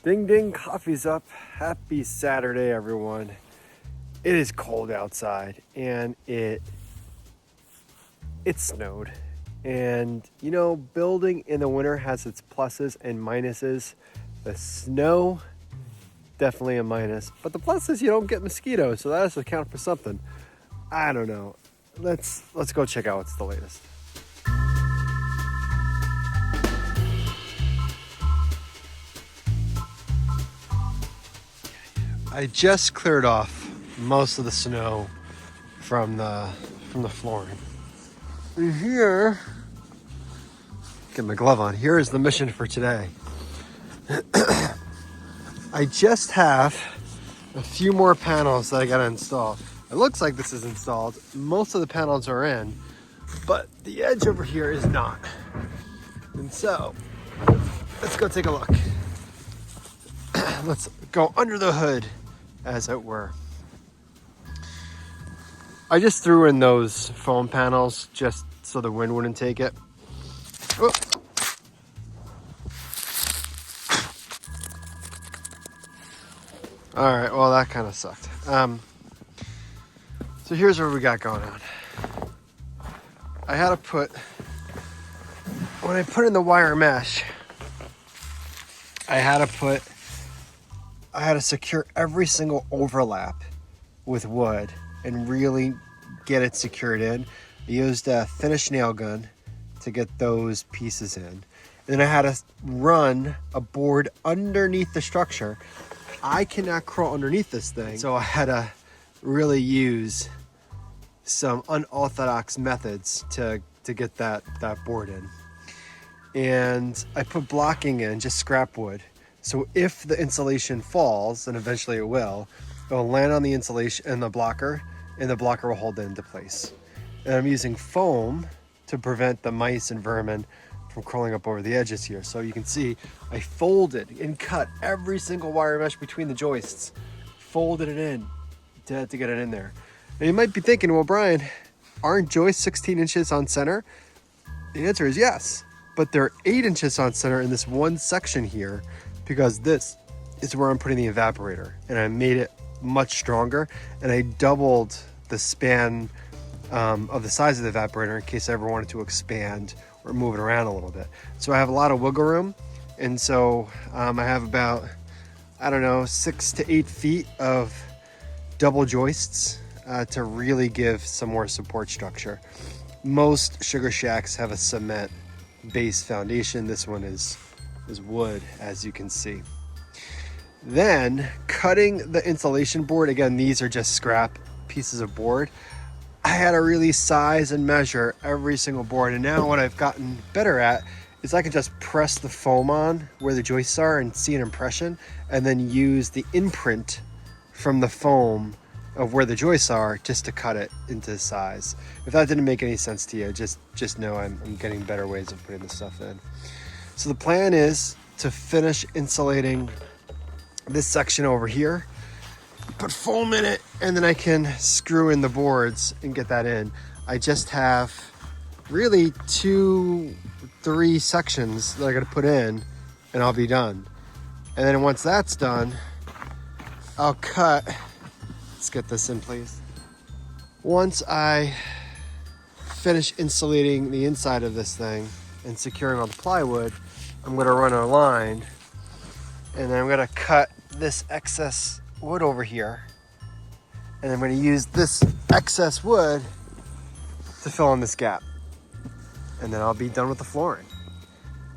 Ding ding, coffee's up. Happy Saturday, everyone. It is cold outside and it snowed. And you know, building in the winter has its pluses and minuses. The snow, definitely a minus. But the plus is you don't get mosquitoes, so that has to count for something. I don't know. Let's go check out what's the latest. I just cleared off most of the snow from the flooring. And here, get my glove on. Here is the mission for today. I just have a few more panels that I gotta install. It looks like this is installed. Most of the panels are in, but the edge over here is not. And so, let's go take a look. Let's go under the hood, as it were. I just threw in those foam panels just so the wind wouldn't take it. Oh. All right, well that kind of sucked. So here's what we got going on. I had to put, when I put in the wire mesh, I had to secure every single overlap with wood and really get it secured in. I used a finished nail gun to get those pieces in. And then I had to run a board underneath the structure. I cannot crawl underneath this thing, so I had to really use some unorthodox methods to get that board in. And I put blocking in, just scrap wood. So if the insulation falls, and eventually it will land on the insulation and the blocker will hold it into place. And I'm using foam to prevent the mice and vermin from crawling up over the edges here. So you can see I folded and cut every single wire mesh between the joists, folded it in to get it in there. And you might be thinking, well, Brian, aren't joists 16 inches on center? The answer is yes, but they're 8 inches on center in this one section here, because this is where I'm putting the evaporator, and I made it much stronger, and I doubled the span of the size of the evaporator in case I ever wanted to expand or move it around a little bit. So I have a lot of wiggle room, and so I have about, 6 to 8 feet of double joists to really give some more support structure. Most Sugarshacks have a cement base foundation. This one is wood, as you can see. Then cutting the insulation board, again, these are just scrap pieces of board. I had to really size and measure every single board, and now what I've gotten better at is I can just press the foam on where the joists are and see an impression, and then use the imprint from the foam of where the joists are just to cut it into size. If that didn't make any sense to you, just know I'm getting better ways of putting this stuff in. So the plan is to finish insulating this section over here, put foam in it, and then I can screw in the boards and get that in. I just have really 2-3 sections that I gotta put in, and I'll be done. And then once that's done, I'll cut. Let's get this in, please. Once I finish insulating the inside of this thing and securing all the plywood, I'm gonna run a line, and then I'm gonna cut this excess wood over here, and I'm gonna use this excess wood to fill in this gap, and then I'll be done with the flooring.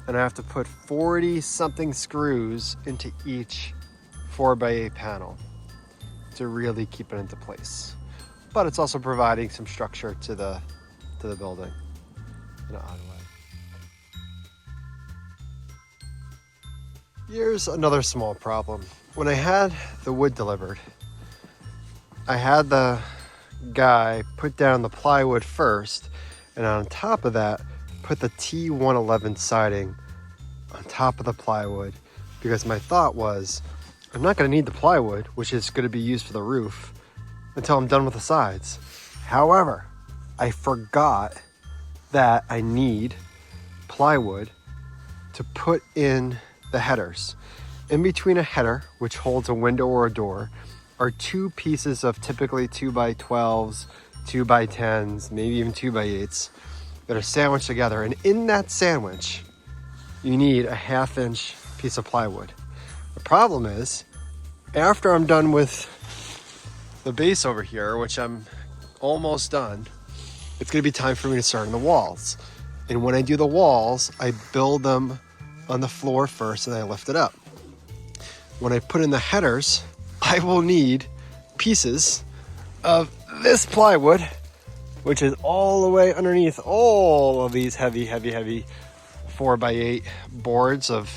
And I have to put 40 something screws into each 4x8 panel to really keep it into place. But it's also providing some structure to the building in an odd way. Here's another small problem. When I had the wood delivered, I had the guy put down the plywood first, and on top of that, put the T111 siding on top of the plywood, because my thought was, I'm not gonna need the plywood, which is gonna be used for the roof, until I'm done with the sides. However, I forgot that I need plywood to put in the headers. in between a header, which holds a window or a door, are two pieces of typically 2x12s, 2x10s, maybe even 2x8s that are sandwiched together. And in that sandwich, you need a 1/2 inch piece of plywood. The problem is, after I'm done with the base over here, which I'm almost done, it's gonna be time for me to start on the walls. And when I do the walls, I build them on the floor first and I lift it up. When I put in the headers, I will need pieces of this plywood, which is all the way underneath all of these heavy 4x8 boards of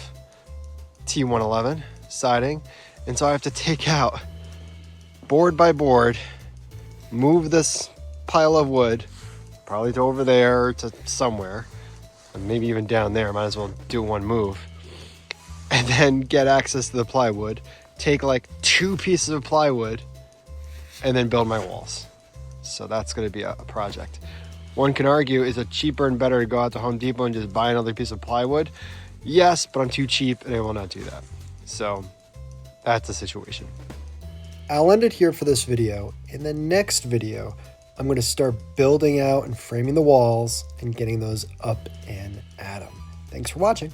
T111 siding. And so I have to take out board by board, move this pile of wood, probably to over there to somewhere, and maybe even down there. Might as well do one move. And then get access to the plywood, take like 2 pieces of plywood, and then build my walls. So that's going to be a project. One can argue, is it cheaper and better to go out to Home Depot and just buy another piece of plywood? Yes, but I'm too cheap and I will not do that. So that's the situation. I'll end it here for this video. In the next video, I'm going to start building out and framing the walls and getting those up and at 'em. Thanks for watching.